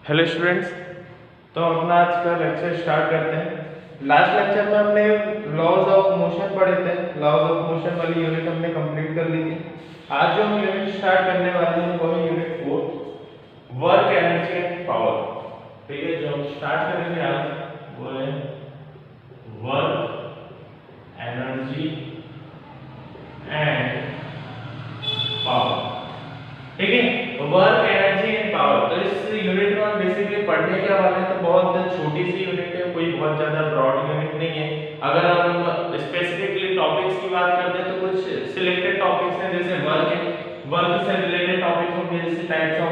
Hello students. तो हम अपना आज का लेक्चर स्टार्ट करते हैं। लास्ट लेक्चर में हमने लॉज ऑफ मोशन पढ़े थे। लॉज ऑफ मोशन वाली यूनिट हमने कंप्लीट कर ली थी। आज जो हम यूनिट स्टार्ट करने वाले हैं वो है unit 4, work energy and power. ठीक है, जो हम स्टार्ट करेंगे आज वो है वर्क एनर्जी एंड पावर। ठीक है, वर्क एनर्जी एंड पावर। तो इस यूनिट में हम बेसिकली पढ़ने क्या वाले हैं, तो बहुत छोटी सी यूनिट है, कोई बहुत ज्यादा ब्रॉड यूनिट नहीं है। अगर हम स्पेसिफिकली टॉपिक्स की बात करते हैं तो कुछ सिलेक्टेड टॉपिक्स हैं, जैसे वर्क से रिलेटेड टॉपिक होंगे, जैसे टाइप्स ऑफ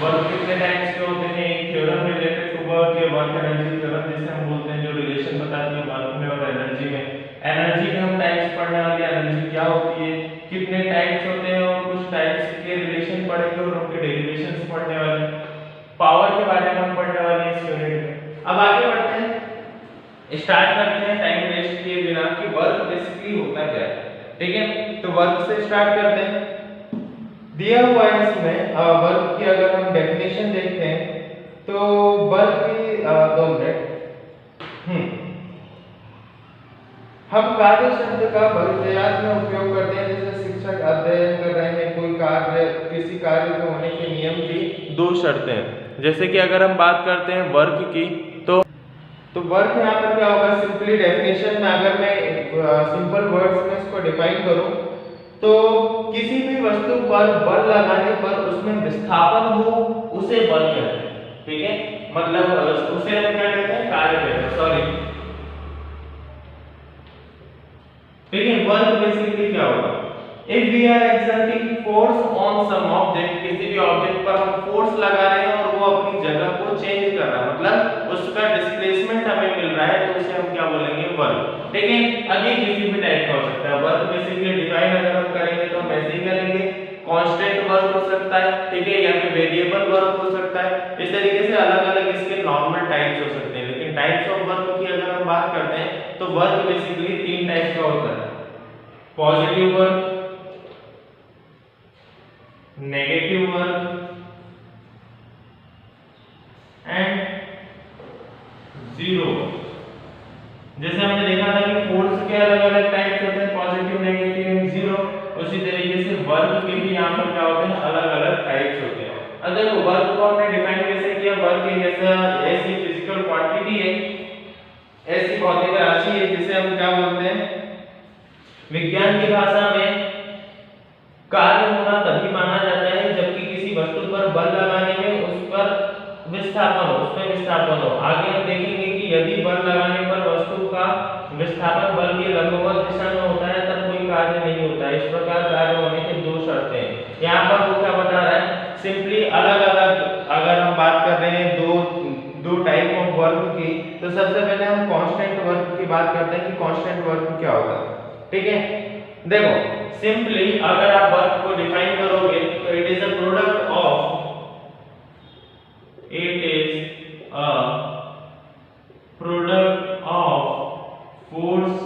वर्क कितने टाइप्स के होते हैं, एक थ्योरम रिलेटेड टू वर्क या वर्क एनर्जी थ्योरम जिसे हम बोलते हैं, जो रिलेशन बताती है वर्क में और एनर्जी में। एनर्जी के हम टाइप्स पढ़ने वाले हैं, एनर्जी क्या होती है, कितने टाइप्स होते हैं, और कुछ टाइप्स के रिलेशन पढ़ेंगे और उनके डेरिवेशंस पढ़ने वाले हैं। पावर के बारे में हम पढ़ने वाले हैं इस यूनिट में। अब आगे बढ़ते हैं, स्टार्ट करते हैं टाइम वेस्ट किए बिना कि वर्क बेसिकली होता क्या है। ठीक है, तो वर्क से स्टार्ट करते हैं। दिया हुआ है इसमें वर्क की अगर हम डेफिनेशन देखते हैं तो वर्क की 2 मिनट हम कार्य शब्द का बहुतायत में उपयोग करते हैं, जैसे शिक्षक अध्ययन कर रहे हैं कोई कार्य, किसी कार्य के होने के नियम की 2 शर्तें हैं। जैसे कि अगर हम बात करते हैं वर्क की, तो वर्क यहाँ पर क्या होगा, सिंपली डेफिनेशन में अगर मैं सिंपल वर्ड्स में इसको डिफाइन करूं तो किसी भी वस्तु पर बल लगाने पर उसमें विस्थापन हो उसे बल कहते हैं। ठीक है, मतलब उसे हम क्या कहते हैं, कार्य कहते हैं। सॉरी, ठीक है, वर्क बेसिकली क्या होगा, if we are exerting force on some object, किसी भी ऑब्जेक्ट पर हम फोर्स लगा रहे हैं और वो अपनी जगह को चेंज कर रहा है, मतलब उसका डिस्प्लेसमेंट हमें मिल रहा है, तो उसे हम क्या बोलेंगे, वर्क। ठीक है, अभी किसी भी टाइप का हो सकता है वर्क। बेसिकली डिफाइन अगर हम करेंगे तो हम ऐसे ही करेंगे, कांस्टेंट वर्क हो सकता है, ठीक है, या फिर वेरिएबल वर्क हो सकता है। इस तरीके से अलग-अलग इसके नॉर्मल टाइप्स हो सकते हैं। लेकिन टाइप्स ऑफ वर्क की अगर हम बात करते हैं तो वर्क बेसिकली 3 टाइप का होता है, positive work, negative work and zero. जैसे हमने देखा था कि फोर्स के अलग-अलग टाइप्स होते हैं, पॉजिटिव, नेगेटिव एंड जीरो, उसी तरीके से वर्क के भी यहाँ पर क्या होते हैं, अलग-अलग टाइप्स होते हैं। अब देखो वर्क को हमने डिफाइन कैसे किया, वर्क एक ऐसी फिजिकल क्वांटिटी है, ऐसी भौतिक राशि है जिसे हम क्या बोलते हैं, विज्ञान की भाषा में कार्य होना तभी माना जाता है जबकि किसी वस्तु पर बल लगाने में उस पर विस्थापन हो, उसमें विस्थापन हो। आगे हम देखेंगे कि यदि बल लगाने पर वस्तु का विस्थापन बल की लंबवत दिशा में होता है तब कोई कार्य नहीं होता है। इस प्रकार कार्य होने की 2 शर्तें हैं। यहाँ पर वो क्या बता रहा है, सिंपली अलग-अलग अगर हम बात कर रहे हैं दो टाइप ऑफ वर्क की, तो सबसे पहले हम कांस्टेंट वर्क की बात करते हैं कि कांस्टेंट वर्क क्या होता है। ठीक है, देखो सिंपली अगर आप वर्क को डिफाइन करोगे तो it is a product of force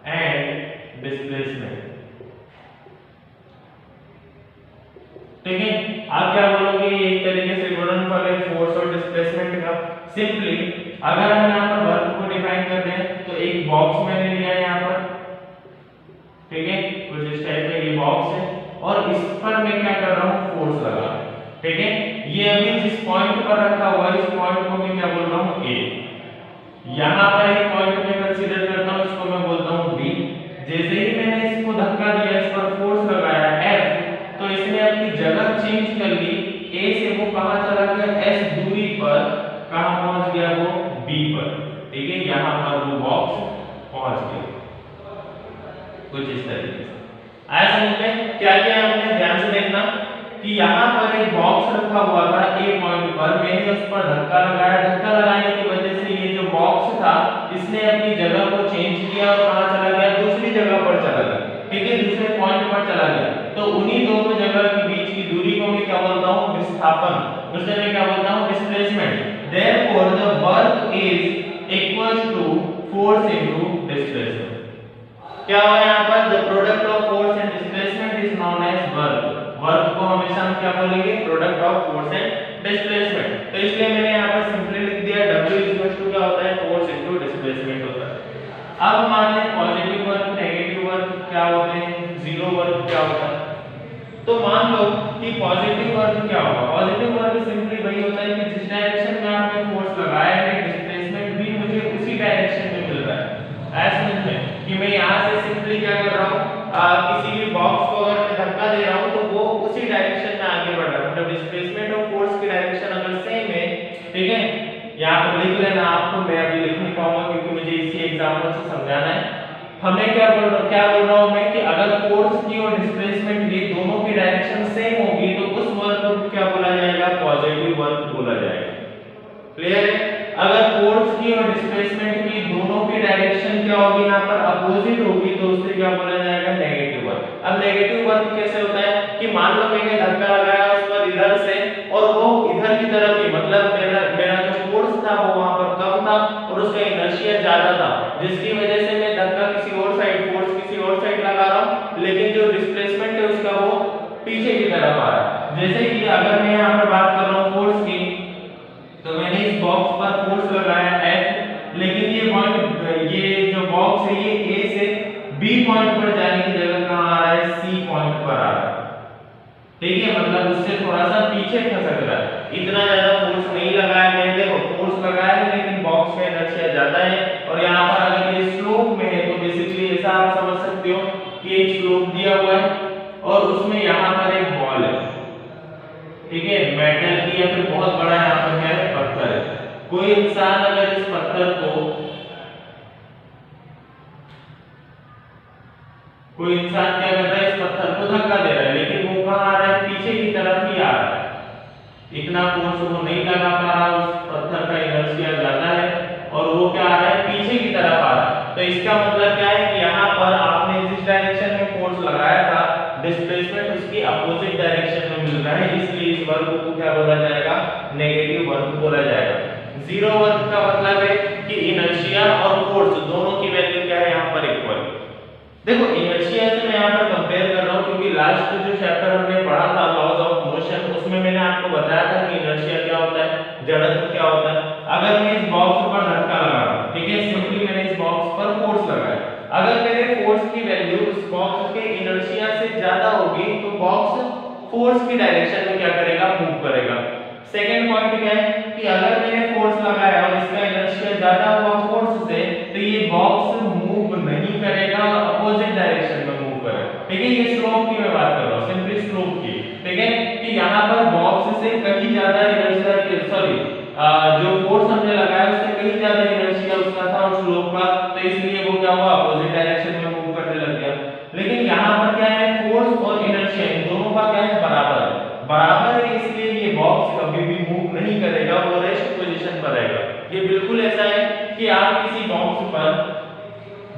and displacement. ठीक है, आप क्या बोलोगे, ये एक तरीके से गुणनफल है फोर्स और डिस्प्लेसमेंट का। सिंपली अगर हम यहाँ पर वर्क को डिफाइन कर रहे हैं तो एक बॉक्स मैंने लिया है यहाँ पर, ठीक है, कुछ इस टाइप का ये बॉक्स है और इस पर मैं क्या कर रहा हूँ, फोर्स लगा रहा हूँ। ठीक है, ये अभी जिस पॉइंट पर रखा हुआ है इस पॉइंट को मैं क्या बोल रहा हूँ, ए। यहाँ पर एक पॉइंट में कंसीडर करता हूँ, इसको मैं बोलता हूँ बी। जैसे ही मैंने इसको धक्का दिया, इस पर फोर्स लगाया एफ, तो इसने अपनी जगह चेंज कर ली, ए से वो कहां चला गया, एस दूरी पर कहां पहुंच गया, वो बी पर। ठीक है, यहां पर वो बॉक्स पहुंच गया, कुछ इस तरीके से। आया समझ में? क्या किया हमने, ध्यान से देखना कि यहाँ पर एक बॉक्स रखा हुआ था ए पॉइंट पर, मैंने उस पर धक्का लगाया, धक्का लगाने की वजह से ये जो बॉक्स था इसने अपनी जगह को चेंज किया और कहां चला गया, दूसरी जगह पर चला गया। ठीक है, दूसरे पॉइंट पर चला गया, तो उन्हीं दोनों जगह के बीच की दूरी को मैं क्या बोलता हूँ, विस्थापन, उसे मैं क्या बोलता हूँ, displacement. Therefore the work is equal to force into displacement. क्या हुआ यहाँ पर, the product of force and displacement is known as work. Work को हमेशा हम क्या बोलेंगे, product of force and displacement. तो इसलिए मैंने यहाँ पर सिंपली लिख दिया W इक्वल टू क्या होता है, फोर्स इनटू डिस्प्लेसमेंट होता है। अब मान लें पॉजिटिव वर्क, नेगेटिव वर्क क्या होते हैं, जीरो वर्क क्या होता है। तो मान लो कि पॉजिटिव वर्क क्या होगा, पॉजिटिव वर्क सिंपली वही होता है कि जिस डायरेक्शन में आपने फोर्स लगाया है डिस्प्लेसमेंट भी मुझे उसी डायरेक्शन में मिल रहा है। ऐसा नहीं है कि मैं यहाँ से सिंपली क्या कर रहा हूँ, किसी भी बॉक्स को अगर मैं धक्का दे रहा हूँ तो वो उसी डायरेक्शन में आगे बढ़ रहा है, मतलब डिस्प्लेसमेंट और फोर्स की डायरेक्शन अगर सेम है, ठीक है, यहाँ पर लिख लेना आपको, मैं अभी लिख नहीं पाऊंगा क्योंकि मुझे इसी एग्जांपल से समझाना है। हमें क्या बोल रहा हूँ मैं कि अगर फोर्स की और डिस्प्लेसमेंट की दोनों की डायरेक्शन सेम होगी तो उस वर्क को क्या बोला जाएगा, पॉजिटिव वर्क बोला जाएगा। क्लियर है? अगर फोर्स की और डिस्प्लेसमेंट की दोनों की डायरेक्शन क्या होगी, यहाँ पर अपोजिट होगी तो उसे क्या बोला जाएगा, नेगेटिव वर्क। अब नेगेटिव वर्क कैसे होता है कि मान लो मैंने धक्का लगाया उस पर इधर से और वो इधर की तरफ ही, मतलब मेरा जो फोर्स था वो वहां पर कम था और उसका इनर्शिया ज्यादा था, जिसकी वजह से मैं धक्का किसी और साइड, फोर्स किसी और साइड लगा रहा हूं, लेकिन जो डिस्प्लेसमेंट है उसका वो पीछे की तरफ आ रहा है। जैसे कि अगर मैं यहाँ पर बात कर रहा हूँ फोर्स की, तो मैंने इस बॉक्स पर फोर्स लगाया F, लेकिन ये जो बॉक्स है ये A से B पॉइंट पर जाने की जगह कहां आ रहा है, C पॉइंट पर आ रहा है। ठीक है, मतलब उससे थोड़ा सा पीछे खसक रहा है, इतना ज्यादा फोर्स नहीं लगाया मैंने, देखो फोर्स लगाया है लेकिन बॉक्स का इनर्शिया ज्यादा है। और यहाँ पर अगर ये स्लोप में है तो बेसिकली ऐसा आप समझ सकते हो कि एक स्लोप दिया हुआ है और उसमें यहाँ पर एक बॉल है, ठीक है, मेटल की या फिर बहुत बड़ा यहाँ पर क्या है, पत्थर है। कोई इंसान अगर इस पत्थर को, कोई इंसान क्या कर रहा है, इस पत्थर को धक्का दे रहा है, लेकिन वो कहाँ आ रहा है, पीछे की तरफ ही आ रहा है, इतना फोर्स वो नहीं लगा पा रहा, उस पत्थर का इनर्शिया ज्यादा है और वो क्या आ रहा है, पीछे की तरफ आ रहा है। तो इसका मतलब क्या है कि यहाँ पर आपने जिस डायरेक्शन में फोर्स लगाया था, डिस्प्लेसमेंट उसकी अपोजिट डायरेक्शन में मिल रहा है, इसलिए इस वर्क को क्या बोला जाएगा, नेगेटिव वर्क बोला जाएगा। जीरो वर्क का मतलब है कि इनर्शिया और फोर्स दोनों की वैल्यू क्या है, यहाँ पर इक्वल। देखो इनर्शिया से मैं यहाँ पर कंपेयर कर रहा हूँ क्योंकि लास्ट जो चैप्टर हमने पढ़ा था लॉज ऑफ मोशन, उसमें मैंने आपको बताया था कि इनर्शिया क्या होता है, जड़त्व क्या होता है। अगर मैं इस बॉक्स पर धक्का लगा रहा हूँ, ठीक है, सिंपली मैंने इस बॉक्स पर फोर्स लगाया, अगर मेरे फोर्स की वैल्यू उस बॉक्स के इनर्शिया से ज्यादा होगी तो बॉक्स फोर्स की डायरेक्शन में क्या करेगा, मूव करेगा। सेकंड पॉइंट क्या है कि अगर मैंने फोर्स लगाया और इसका इनर्शिया ज्यादा हुआ फोर्स से, तो ये बॉक्स मूव नहीं करेगा, अपोजिट डायरेक्शन में मूव करेगा। ठीक है, ये स्लोप की मैं बात कर रहा हूं, सिंपली स्लोप की। ठीक है, कि यहां पर बॉक्स से कहीं ज्यादा इनर्शिया, सॉरी जो फोर्स हमने लगाया उससे कहीं ज्यादा इनर्शिया उसका था और स्लोप का, तो इसलिए वो क्या हुआ, अपोजिट डायरेक्शन में मूव करने लग गया। लेकिन यहां पर क्या है, फोर्स और इनर्शिया इन दोनों का क्या है, बराबर है, इसलिए ये बॉक्स कभी भी मूव नहीं करेगा, वो रेस्ट पोजीशन पर रहेगा। ये बिल्कुल ऐसा है कि आप किसी बॉक्स पर,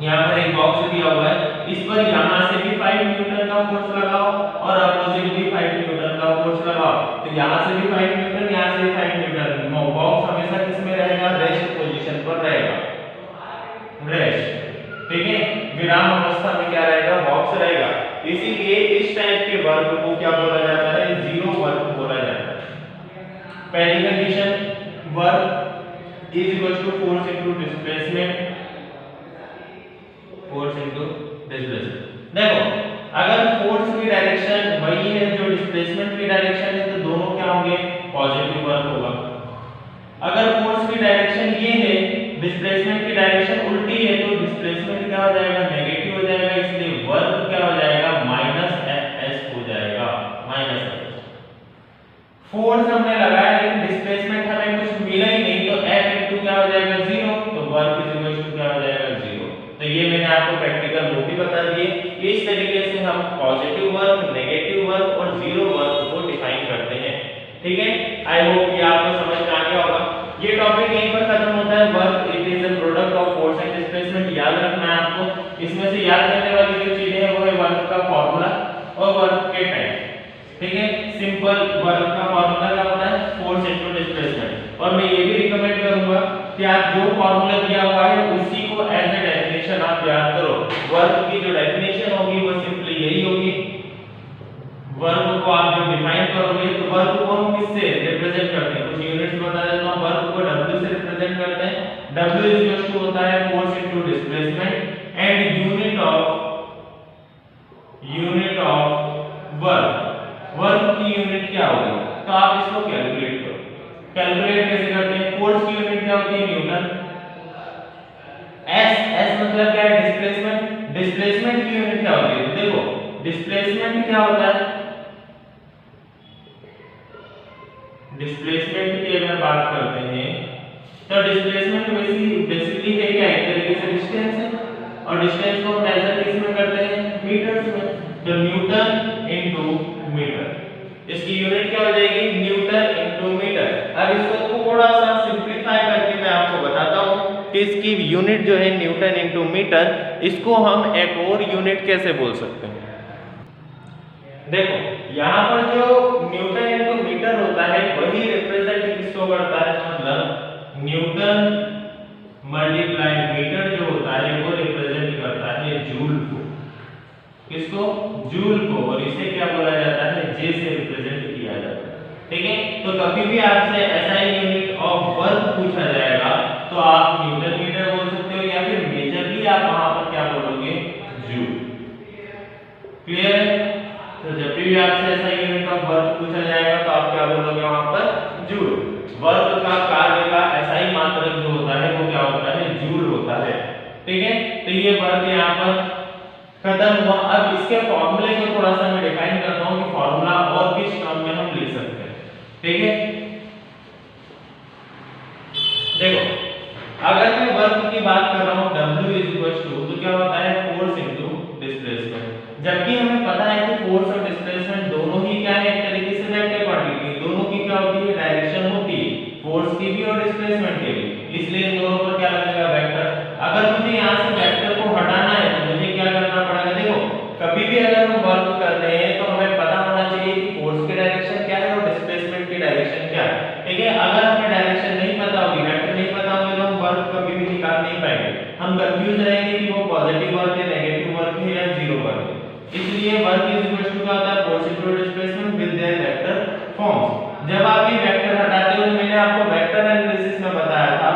यहाँ पर एक बॉक्स दिया हुआ है, इस पर यहाँ से भी 5 न्यूटन का फोर्स लगाओ और अपोजिट भी 5 न्यूटन का फोर्स लगाओ, तो यहाँ से भी 5 न्यूटन, यहाँ से भी 5 न्यूटन, बॉक्स हमेशा किस में रहेगा, रेस्ट पोजीशन पर रहेगा, रेस्ट। ठीक है, विराम अवस्था में क्या रहेगा, बॉक्स रहेगा। इसीलिए इस टाइप के वर्क को क्या बोला जाता है, जीरो वर्क बोला जाता है। पहली condition, work is equal to force into displacement, force into displacement. देखो अगर फोर्स की डायरेक्शन वही है जो डिस्प्लेसमेंट की डायरेक्शन है तो दोनों क्या होंगे, पॉजिटिव वर्क होगा। अगर फोर्स की डायरेक्शन ये है, डिस्प्लेसमेंट की डायरेक्शन उल्टी है, तो डिस्प्लेसमेंट क्या हो जाएगा, नेगेटिव हो जाएगा, इसलिए वर्क क्या हो जाएगा, -Fs हो जाएगा, -Fs। फोर्स हमने लगाया लेकिन डिस्प्लेसमेंट हमें कुछ मिला ही नहीं, तो F इनटू क्या हो जाएगा, 0, तो वर्क इज इक्वल टू क्या हो जाएगा, 0। तो ये मैंने आपको प्रैक्टिकल वो भी बता दिए। इस तरीके से हम पॉजिटिव वर्क, नेगेटिव वर्क और जीरो वर्क को डिफाइन करते हैं। ठीक है, आई होप ये आपको समझ में आ गया होगा। ये टॉपिक यहीं पर खत्म होता है। Work it is a product of force and displacement, याद रखना है आपको। इसमें से याद करने वाली जो चीजें हैं वो है वर्क का फार्मूला और वर्क के टाइप। ठीक है, सिंपल वर्क का फार्मूला क्या होता है, फोर्स इनटू डिस्प्लेसमेंट। और मैं ये भी रिकमेंड करूंगा कि आप जो फार्मूला दिया हुआ है उसी को एज ए डेफिनेशन आप याद करो। वर्क की जो डेफिनेशन होगी वो सिंपली यही होगी, वर्क को आप करोगे तो वर्क को हम किससे रिप्रेजेंट करते हैं, कुछ यूनिट्स बता देता हूं। वर्क को W से रिप्रेजेंट करते हैं। W इक्वल टू होता है force into displacement and unit of work की यूनिट क्या होगी, तो आप इसको कैलकुलेट करो। कैलकुलेट कैसे करते हैं, फोर्स की यूनिट क्या होती है न्यूटन, एस मतलब क्या है डिस्प्लेसमेंट, डिस्प्लेसमेंट की यूनिट क्या होती है, देखो डिस्प्लेसमेंट क्या होता है, डिस्प्लेसमेंट की अगर बात करते हैं तो डिस्प्लेसमेंट बेसिकली है क्या, एक तरीके से डिस्टेंस है और डिस्टेंस को मेजर किस में करते हैं, मीटर्स में, तो न्यूटन इनटू मीटर, इसकी यूनिट क्या हो जाएगी न्यूटन इनटू मीटर। अब इसको थोड़ा सा सिंपलीफाई करके मैं आपको बताता हूं कि इसकी यूनिट जो है न्यूटन इनटू मीटर, इसको हम एक और यूनिट कैसे बोल सकते हैं। देखो यहाँ पर जो न्यूटन इनटू मीटर होता है वही रिप्रेजेंट किसको करता है, मतलब न्यूटन मल्टीप्लाई मीटर जो होता है वो रिप्रेजेंट करता है जूल को, किसको, जूल को, और इसे क्या बोला जाता है, जे से रिप्रेजेंट किया जाता है। ठीक है, तो कभी भी आपसे ऐसा यूनिट ऑफ वर्क पूछा जाएगा तो आप न्यूटन मीटर बोल सकते हो या फिर मेजरली आप वहां पर क्या बोलोगे, जूल। क्लियर है, तो जब भी आपसे ऐसा यूनिट ऑफ वर्क पूछा जाएगा तो आप क्या बोलोगे वहां पर, जूल। वर्क का कार्य का SI मात्रक जो होता है वो क्या होता है, जूल होता है। ठीक है, तो ये वर्क यहाँ पर खत्म हुआ। अब इसके फॉर्मूले को थोड़ा सा मैं डिफाइन करता हूँ कि फॉर्मूला और किस टर्म में हम लिख सकते हैं। ठीक है, देखो अगर मैं वर्क की बात कर रहा हूँ W तो क्या होता है, फोर्स इनटू डिस्प्लेसमेंट, जबकि हमें पता है कि फोर्स और डिस्प्लेसमेंट दोनों ही क्या है, एक तरीके से वेक्टर क्वांटिटी, दोनों की क्या होती है, डायरेक्शन होती है, फोर्स की भी और डिस्प्लेसमेंट की भी, इसलिए इन दोनों पर क्या लगेगा, वेक्टर। अगर मुझे यहाँ से वेक्टर को हटाना है तो मुझे क्या करना पड़ेगा, देखो कभी भी अगर हम वर्क कर रहे हैं तो हमें पता होना चाहिए कि फोर्स की डायरेक्शन क्या है और डिस्प्लेसमेंट की डायरेक्शन क्या है। ठीक है, अगर हमें डायरेक्शन नहीं पता होगी, वेक्टर नहीं पता होंगे तो हम वर्क कभी भी निकाल नहीं पाएंगे, हम कंफ्यूज रहेंगे कि वो पॉजिटिव वर्क है, नेगेटिव वर्क है या जीरो वर्क है। इसलिए वर्क इज इक्वल टू क्या होता है, force into displacement with their vector forms. जब आप ये वेक्टर हटाते हो, मैंने आपको वेक्टर एनालिसिस में बताया था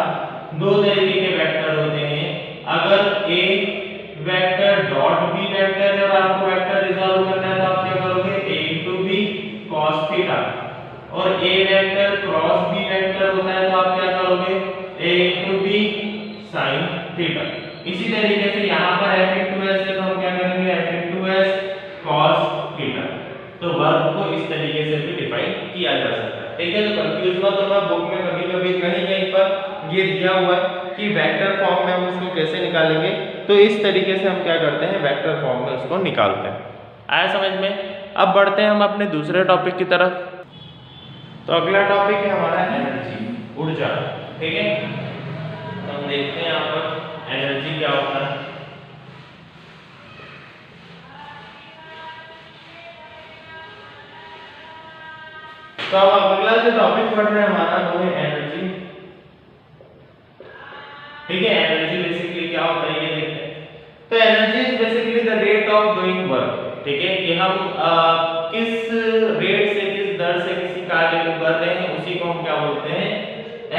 दो तरीके के वेक्टर होते हैं। अगर ए वेक्टर डॉट बी वेक्टर है और आपको वेक्टर रिजॉल्व करना है तो आप क्या करोगे, a into b cos theta, और ए वेक्टर क्रॉस बी वेक्टर होता है तो आप क्या करोगे, a into b sin theta. इसी तरीके से यहाँ पर f into s है तो हम क्या करेंगे, f into s cos theta. तो वर्क को इस तरीके से भी डिफाइन किया जा सकता है। ठीक है, तो कंफ्यूज मत होना, बुक में कभी-कभी कहीं पर ये दिया हुआ है कि वेक्टर फॉर्म में हम उसको कैसे निकालेंगे, तो इस तरीके से हम क्या करते हैं, वेक्टर फॉर्म में उसको निकालते हैं। आया समझ में। अब बढ़ते हैं हम अपने दूसरे टॉपिक की तरफ। तो अगला टॉपिक है हमारा एनर्जी, ऊर्जा। ठीक है, तो हम देखते हैं यहाँ पर एनर्जी क्या होता है। तो अब अगला जो टॉपिक पढ़ रहे हैं हमारा वो है एनर्जी। ठीक है, एनर्जी बेसिकली क्या होता है ये देखते हैं। तो energy is basically the rate of doing work. ठीक है, कि हम किस रेट से, किस दर से किसी कार्य को कर रहे हैं उसी को हम क्या बोलते हैं,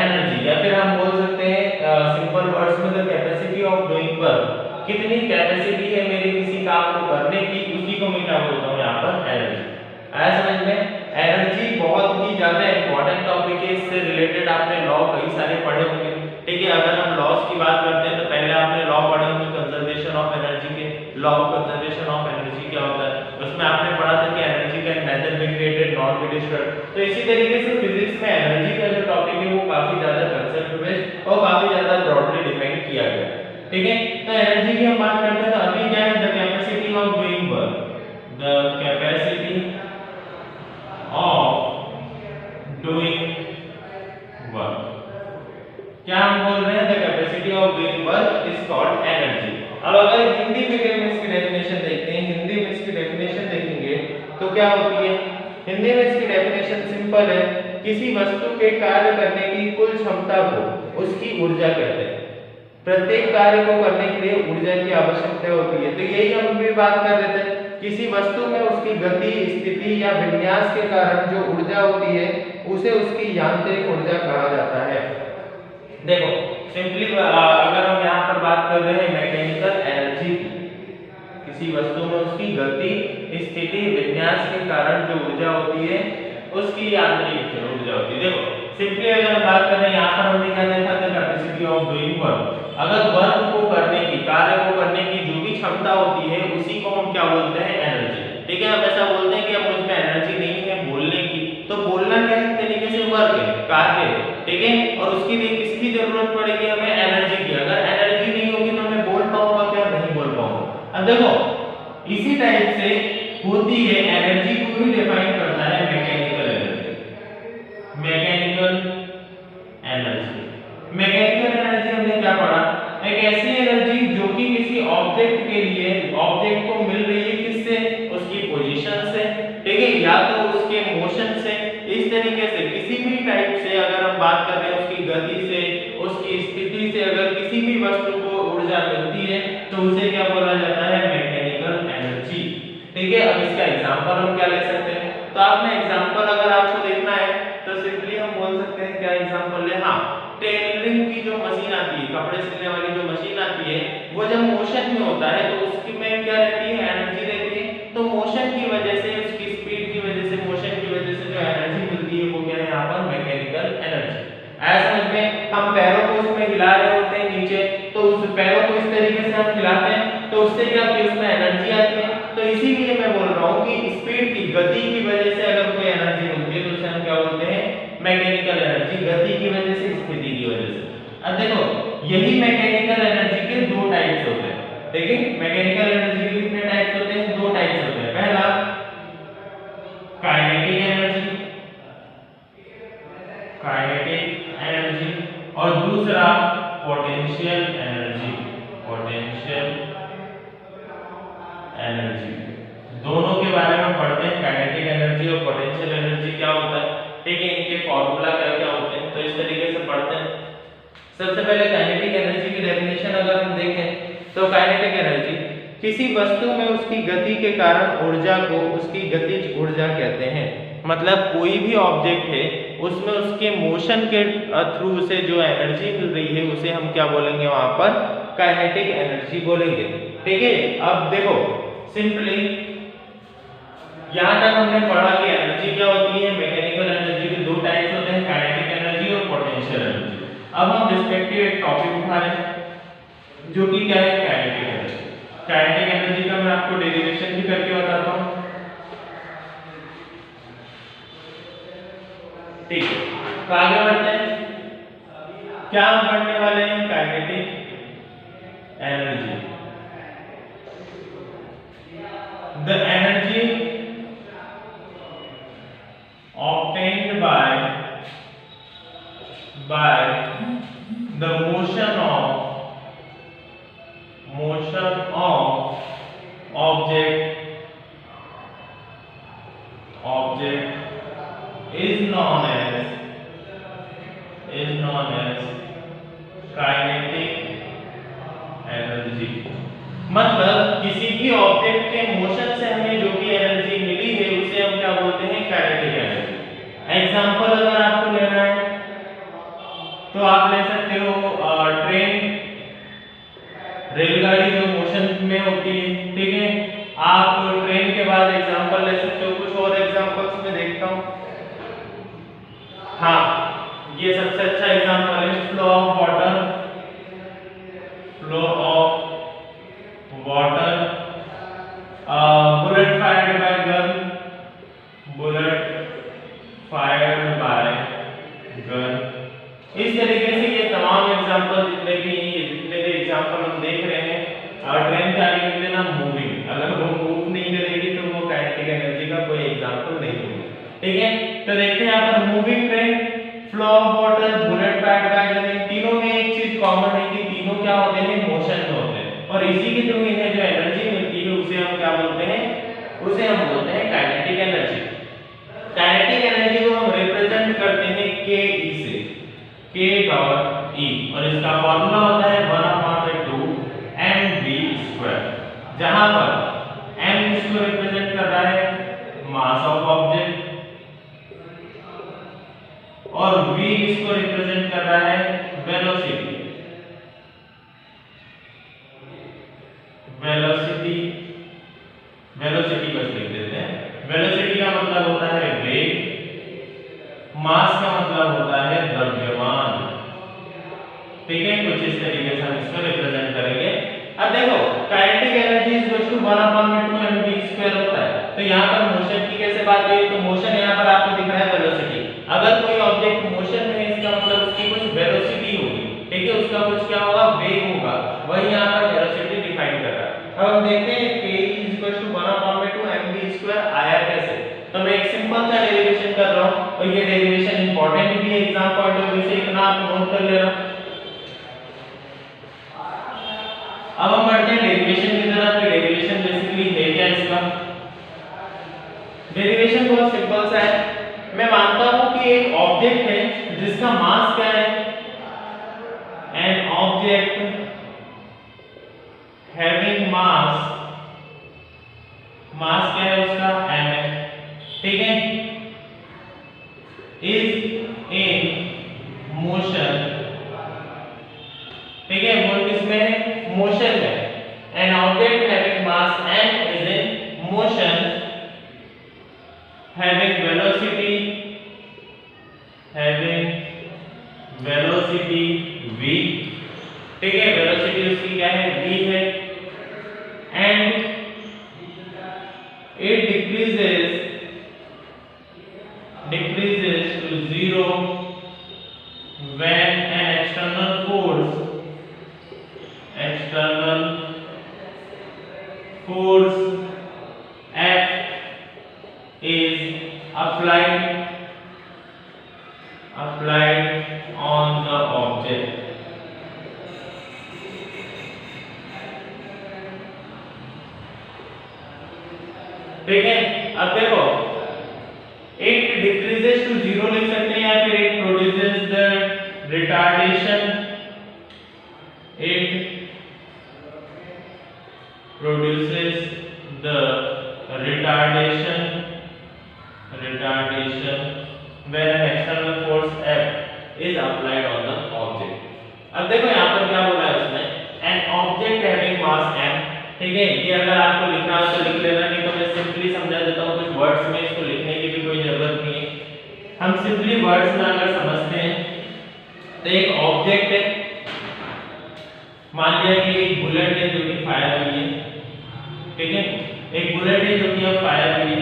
एनर्जी। या फिर हम बोल सकते हैं सिंपल वर्ड्स में the capacity of doing work, कितनी कैपेसिटी है मेरी किसी काम को करने की, उसी को मैं क्या बोलता हूँ यहाँ पर, एनर्जी। आया समझ में। एनर्जी बहुत ही ज्यादा इंपॉर्टेंट टॉपिक है, इससे रिलेटेड आपने लॉ कई सारे पढ़े होंगे। ठीक है, अगर हम लॉस की बात करते हैं तो पहले आपने लॉ पढ़े होंगे कंजर्वेशन ऑफ एनर्जी के, law of conservation of energy क्या होता है, उसमें आपने पढ़ा था कि energy can nether be created nor be destroyed. तो इसी तरीके से फिजिक्स में एनर्जी का जो टॉपिक है वो काफी ज्यादा कंसेप्ट बेस्ड और काफी ज्यादा ब्रॉडली डिफाइन किया गया। ठीक है, तो एनर्जी की हम बात करते हैं तो अभी क्या है, the capacity of doing work, the capacity of doing work, क्या हम बोल रहे हैं, the capacity of doing work is called energy. अब अगर हिंदी में इसकी डेफिनेशन देखते हैं, हिंदी में इसकी डेफिनेशन देखेंगे तो क्या होती है, हिंदी में इसकी डेफिनेशन सिंपल है, किसी वस्तु के कार्य करने की कुल क्षमता को उसकी ऊर्जा कहते हैं। प्रत्येक कार्य को करने के लिए ऊर्जा की आवश्यकता होती है। तो यही हम भी बात कर रहे थे किसी वस्तु में उसकी गति, स्थिति या विन्यास के कारण जो ऊर्जा होती है उसे उसकी यांत्रिक ऊर्जा कहा जाता है। देखो सिंपली अगर हम यहाँ पर बात कर रहे हैं मैकेनिकल एनर्जी की, किसी वस्तु में उसकी गति, स्थिति, विन्यास के कारण जो ऊर्जा होती है उसकी यांत्रिक ऊर्जा होती है। देखो सिंपली अगर हम बात करें, यहाँ पर हमने क्या देखा था, कैपेसिटी ऑफ डूइंग वर्क। अगर वर्क को करने की, कार्य को करने की जो भी क्षमता होती है उसी को हम क्या बोलते हैं, एनर्जी। ठीक है, हम ऐसा बोलते हैं कि अब मुझ में एनर्जी नहीं है बोलने की, तो बोलना क्या है, तरीके से वर्क है, कार्य है। ठीक है, और उसके लिए किसकी जरूरत पड़ेगी, हमें एनर्जी की। अगर एनर्जी नहीं होगी तो मैं बोल पाऊंगा क्या, नहीं बोल पाऊंगा। अब देखो इसी टाइप से होती है, एनर्जी को भी डिफाइन करता है mechanical energy. Mechanical energy, mechanical energy हमने क्या पढ़ा, एक ऐसी एनर्जी जो कि किसी ऑब्जेक्ट के लिए, ऑब्जेक्ट को मिल रही है किससे, उसकी पोजीशन से, ठीक है, या तो उसके मोशन से। इस तरीके से किसी भी टाइप से अगर हम बात कर रहे हैं उसकी गति से, उसकी स्थिति से अगर किसी भी वस्तु को ऊर्जा मिलती है तो उसे क्या बोला जाता है, मैकेनिकल एनर्जी। ठीक है, अब इसका एग्जांपल हम क्या ले सकते हैं, तो आपने एग्जांपल अगर आपको देखना है तो सिंपली हम बोल सकते हैं, क्या एग्जांपल है, हाँ, टेलरिंग की जो मशीन आती है, कपड़े सिलने वाली जो मशीन आती है, वो जब मोशन में होता है तो उसकी में क्या रहती है, एनर्जी रहती है। तो मोशन की वजह से, उसकी स्पीड की वजह से, मोशन की वजह से जो एनर्जी मिलती है वो क्या है, यहाँ पर मैकेनिकल एनर्जी। ऐसा समझ में, हम पैरों को उसमें हिला रहे होते हैं नीचे, तो उस पैरों को इस तरीके से हम हिलाते हैं तो उससे क्या होती है, उसमें एनर्जी आती है। तो इसीलिए मैं बोल रहा हूँ कि स्पीड की, गति की वजह से अगर कोई एनर्जी मिलती है तो उसे हम क्या बोलते हैं, मैकेनिकल एनर्जी, गति की वजह से, स्थिति की वजह से। अब देखो यही मैकेनिकल एनर्जी के दो टाइप्स होते हैं। देखिए मैकेनिकल एनर्जी के कितने टाइप्स होते हैं, दो टाइप्स होते हैं। पहला काइनेटिक एनर्जी, काइनेटिक एनर्जी, और दूसरा पोटेंशियल एनर्जी, पोटेंशियल एनर्जी। दोनों के बारे में पढ़ते हैं, काइनेटिक एनर्जी और पोटेंशियल एनर्जी क्या होता है, ठीक है, इनके फॉर्मूला क्या क्या होते हैं, तो इस तरीके से पढ़ते हैं। सबसे पहले काइनेटिक एनर्जी की डेफिनेशन अगर हम देखें तो काइनेटिक एनर्जी किसी वस्तु में उसकी गति के कारण ऊर्जा को उसकी गतिज ऊर्जा कहते हैं। मतलब कोई भी ऑब्जेक्ट है उसमें उसके मोशन के थ्रू से जो एनर्जी मिल रही है उसे हम क्या बोलेंगे, वहां पर काइनेटिक एनर्जी बोलेंगे। ठीक है, अब देखो सिंपली यहां तक हमने पढ़ा कि एनर्जी क्या होती है, मैकेनिकल एनर्जी के दो टाइप्स होते हैं, काइनेटिक एनर्जी और पोटेंशियल एनर्जी। अब हम रिस्पेक्टिव एक टॉपिक उठा रहे हैं जो कि क्या है, काइनेटिक एनर्जी। काइनेटिक एनर्जी का मैं आपको डेरिवेशन भी करके बताता हूं। ठीक है, तो आगे बढ़ते हैं। क्या हम पढ़ने वाले हैं, kinetic energy. The energy obtained by the motion of object is known as kinetic energy। मतलब किसी भी ऑब्जेक्ट के मोशन से हमें जो भी एनर्जी मिली है उसे हम क्या बोलते हैं, काइनेटिक एनर्जी। एग्जांपल अगर आपको लेना है तो आप ले सकते हो ट्रेन, रेलगाड़ी जो मोशन में होती है। ठीक है, आप ट्रेन के बाद एग्जांपल ले सकते हो। कुछ और एग्जांपल्स में देखता हूं, हाँ ये सबसे अच्छा एग्जांपल है, flow of water, flow of water, bullet fired by gun, bullet fired by gun. इस तरीके से ये तमाम एग्जांपल जितने भी एग्जांपल हम देख रहे हैं, ट्रेन का आगे लिख देना मूविंग, अगर वो मूव नहीं करेगी तो वो काइनेटिक एनर्जी का कोई एग्जांपल नहीं होगा। ठीक है, तो देखते हैं यहाँ पर moving train, flow of water, bullet fired by gun, तीनों में एक चीज कॉमन है कि तीनों क्या होते हैं, मोशन में होते हैं, और इसी के थ्रू इन्हें जो एनर्जी मिलती है उसे हम क्या बोलते हैं, उसे हम बोलते हैं काइनेटिक एनर्जी। काइनेटिक एनर्जी को हम रिप्रेजेंट करते हैं के ई से, के डॉट ई, और इसका फॉर्मूला होता है 1/2 mv², जहां पर m² किसको रिप्रेजेंट कर रहा है, मास ऑफ ऑब्जेक्ट, और v किसको रिप्रेजेंट कर रहा है, वेलोसिटी। वेलोसिटी बस लिख देते हैं। वेलोसिटी का मतलब होता है वेग, मास का मतलब होता है द्रव्यमान। ठीक है, कुछ इस तरीके से हम इसको रिप्रेजेंट करेंगे। अब देखो kinetic energy is equal to 1/2 mv² होता है, तो यहाँ पर मोशन की कैसे बात हुई, तो मोशन यहाँ पर आपको दिख रहा है वेलोसिटी। अगर कोई ऑब्जेक्ट मोशन में है इसका मतलब उसकी कुछ वेलोसिटी होगी, ठीक है, उसका कुछ क्या होगा, वेग होगा, वही यहाँ पर वेलोसिटी डिफाइन कर रहा है। अब हम देखते हैं k is equal to 1/2 mv² आया कैसे। तो मैं एक सिंपल सा डेरिवेशन कर रहा हूँ, और ये डेरिवेशन इंपॉर्टेंट भी है एग्जाम पॉइंट ऑफ व्यू से, इतना आप नोट कर लेना। अब हम बढ़ते हैं डेरिवेशन की तरफ। तो डेरिवेशन बेसिकली है क्या इसका, डेरिवेशन बहुत सिंपल सा है। मैं मानता हूं कि एक ऑब्जेक्ट है जिसका मास क्या है, एन ऑब्जेक्ट हैविंग मास, मास क्या है उसका, m है, ठीक है, इज इन मोशन, ठीक है, वो किसमें है, मोशन में। An object having mass m is in motion having velocity v, ठीक है, वेलोसिटी उसकी क्या है, v है, and it decreases to 0 when an external force F is applied on the object। ठीक है, अब देखो it decreases to 0 लिख सकते हैं, या फिर it produces the retardation, when an external force F is applied on the object। अब देखो यहाँ पर क्या बोला है उसने, an object having mass m, ठीक है, ये अगर आपको लिखना हो तो लिख लेना, नहीं तो मैं सिंपली समझा देता हूँ कुछ वर्ड्स में, इसको लिखने की भी कोई जरूरत नहीं है, हम सिंपली वर्ड्स में अगर समझते हैं। तो एक ऑब्जेक्ट है, मान लिया कि एक बुलेट है जो कि फायर हुई है, ठीक है, एक बुलेट है जो कि अब फायर हुई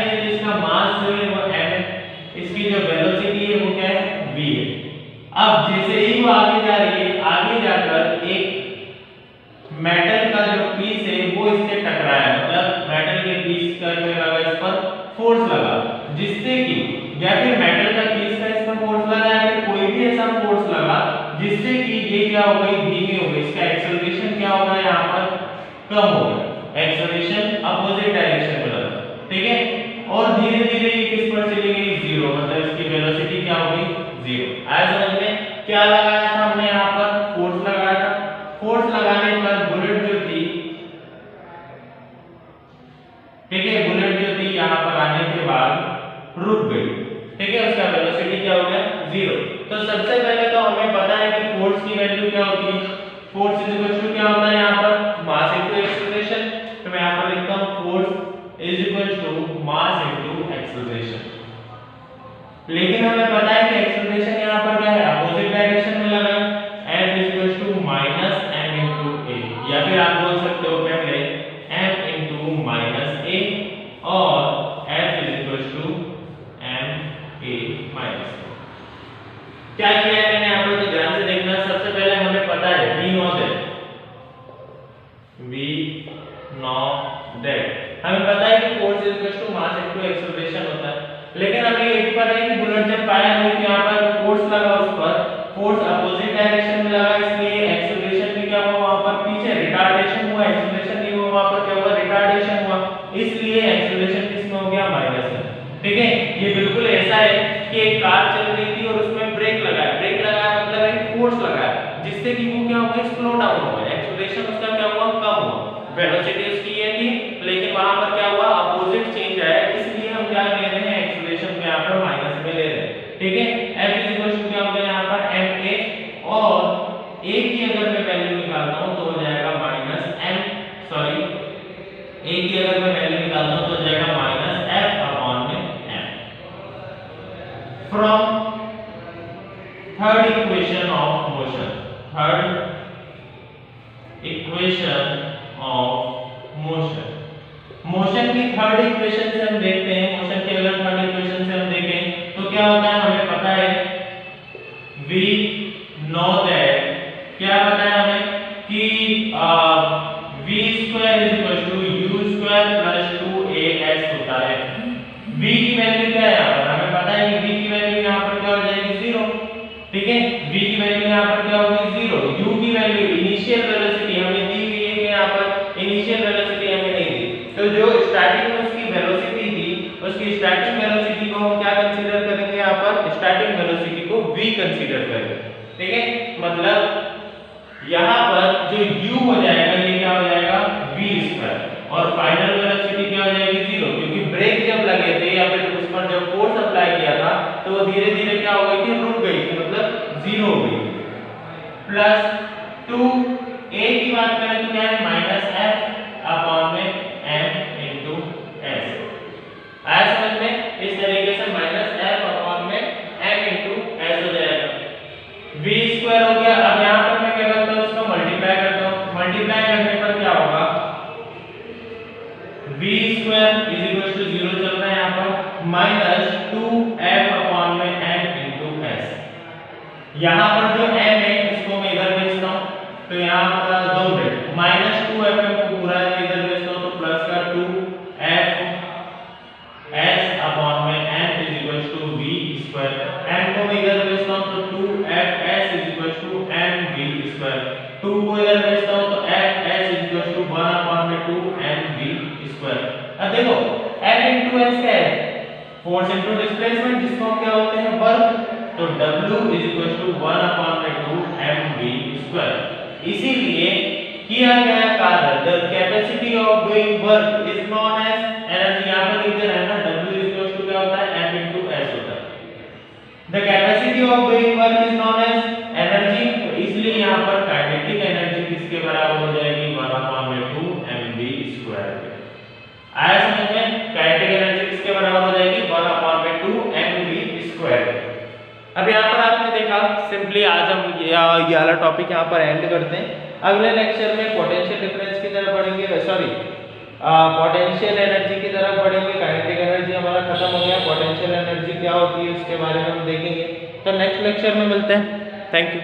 है, जिसका मास जो है वो m है, इसकी जो वेलोसिटी है वो क्या है, v है। अब जैसे ही वो आगे जा रही है, आगे जाकर एक मेटल का जो पीस है वो इससे टकराया, मतलब मेटल के पीस का जो लगा इस पर फोर्स लगा, जिससे कि या फिर मेटल का पीस का इस पर फोर्स लगा, या फिर कोई भी ऐसा फोर्स लगा जिससे कि ये क्या हो गई, धीमी हो गई, इसका एक्सेलरेशन क्या होगा, यहाँ पर कम होगा, एक्सेलरेशन अपोजिट डायरेक्शन में लगा, ठीक है, और धीरे धीरे ये किस पर चली गई, 0, मतलब इसकी वेलोसिटी क्या हो गई, 0। आया समझ में, क्या लगाया था हमने यहाँ पर, फोर्स लगाया था, फोर्स लगाने पर बुलेट जो थी, ठीक है, बुलेट जो थी यहाँ पर आने के बाद रुक गई, ठीक है, उसका वेलोसिटी क्या हो गया, 0। तो सबसे पहले तो हमें पता है कि फोर्स की वैल्यू क्या होती है, फोर्स इज इक्वल टू क्या होता है यहाँ पर, मास इनटू एक्सीलरेशन। तो मैं यहाँ पर लिखता हूँ force is equal to mass into acceleration. लेकिन हमें पता है कि एक्सीलरेशन यहाँ पर क्या है, अपोजिट डायरेक्शन में लगा है, F is equal to minus m into a, या फिर आप बोल सकते हो पहले m इनटू माइनस a और F is equal to m a minus. क्या किया है मैंने यहाँ पर, तो ध्यान से देखना। सबसे पहले हमें पता है V नॉट दैट, हमें पता है कि force is equal to mass into acceleration होता है, लेकिन हमें ये भी पता है कि बुलेट जब फायर हुई तो यहाँ पर फोर्स लगा, उस पर फोर्स अपोजिट डायरेक्शन में लगा, इसलिए एक्सीलरेशन भी क्या हुआ, वहां पर पीछे रिटार्डेशन हुआ, एक्सीलरेशन नहीं हुआ, वहां पर क्या हुआ, रिटार्डेशन हुआ, इसलिए एक्सीलरेशन किसमें हो गया, माइनस में, ठीक है। ये बिल्कुल ऐसा है कि एक कार चल रही थी और उसमें ब्रेक लगाया मतलब एक फोर्स लगाया, जिससे कि वो क्या हो गया, स्लो डाउन हो गया, एक्सीलरेशन उसका क्या हुआ, कम हुआ, वेलोसिटी उसकी ये थी, लेकिन वहां ठीक है। F इज इक्वल टू क्या हो गया यहाँ पर ma, और a की अगर मैं वैल्यू निकालता हूँ तो हो जाएगा माइनस m, सॉरी a की अगर मैं वैल्यू निकालता हूँ तो हो जाएगा माइनस f अपॉन में m। From third equation of motion, third equation of motion, motion की थर्ड इक्वेशन से हम देखते हैं, मोशन की अगर थर्ड इक्वेशन से हम देखें तो क्या होता है, हमें पता है वी नो दैट, क्या पता है हमें कि v square is equal to u square plus 2as होता है। v की वैल्यू क्या है यहाँ पर, हमें पता है कि v की वैल्यू यहाँ पर क्या हो जाएगी 0, ठीक है। v की वैल्यू यहाँ पर क्या होगी 0, u की वैल्यू इनिशियल वेलोसिटी हमें दी हुई है कि यहाँ पर इनिशियल वेलोसिटी हमें नहीं दी, तो जो स्टार्टिंग में उसकी वेलोसिटी थी, उसकी स्टार्टिंग वेलोसिटी को हम क्या कंसीडर करेंगे यहाँ पर, स्टार्टिंग वेलोसिटी को v कंसीडर करेंगे, ठीक है। मतलब यहाँ पर जो u हो जाएगा ये क्या हो जाएगा v स्क्वायर, और फाइनल वेलोसिटी क्या हो जाएगी 0, क्योंकि ब्रेक जब लगे थे या फिर उस पर जब फोर्स अप्लाई किया था तो वो धीरे धीरे क्या हो गई थी, रुक गई थी, मतलब 0 हो गई। प्लस 2 a की बात करें तो क्या है माइनस f अपॉन में m इनटू s, आया समझ में, इस तरीके से माइनस f अपॉन में m इनटू s हो जाएगा। v स्क्वायर हो गया, अब यहाँ पर मैं क्या करता हूँ, इसको मल्टीप्लाई करता हूँ, मल्टीप्लाई करने पर क्या होगा, v square is equal to 0 चल रहा है यहाँ पर, माइनस 2f अपॉन में m इनटू s। यहाँ पर जो m है इसको मैं इधर भेजता हूँ, तो यहाँ पर दो ब्रेक माइनस 2f को पूरा इधर भेजता हूँ, तो प्लस का 2f s अपॉन में m is equal to v square, m को मैं इधर भेजता हूँ तो 2f s is equal to m v square, 2 को इधर भेजता हूँ तो f s is equal to 1 upon में 2 m v स्क्वायर। अब देखो f इनटू s क्या है, फोर्स इनटू डिस्प्लेसमेंट, जिसको हम क्या बोलते हैं वर्क, तो w is equal to 1 upon में 2 mv स्क्वायर। इसीलिए किया गया कार्य, the capacity of doing work is known as energy, यहां पर लिख देना है ना, w इज इक्वल टू क्या होता है m इनटू s होता है। The capacity of doing work is known as energy, तो इसलिए यहां पर काइनेटिक एनर्जी किसके बराबर हो जाएगी 1 अपॉन में 2 mv स्क्वायर। आया समझ में, काइनेटिक एनर्जी किसके बराबर हो जाएगी 1 अपॉन में 2 mv स्क्वायर। अब यहाँ पर आपने देखा, सिंपली आज हम ये वाला टॉपिक यहाँ पर एंड करते हैं। अगले लेक्चर में पोटेंशियल डिफरेंस की तरफ पढ़ेंगे, सॉरी पोटेंशियल एनर्जी की तरफ पढ़ेंगे। काइनेटिक एनर्जी हमारा खत्म हो गया, पोटेंशियल एनर्जी क्या होती है उसके बारे में हम देखेंगे। तो नेक्स्ट लेक्चर में मिलते हैं, थैंक यू।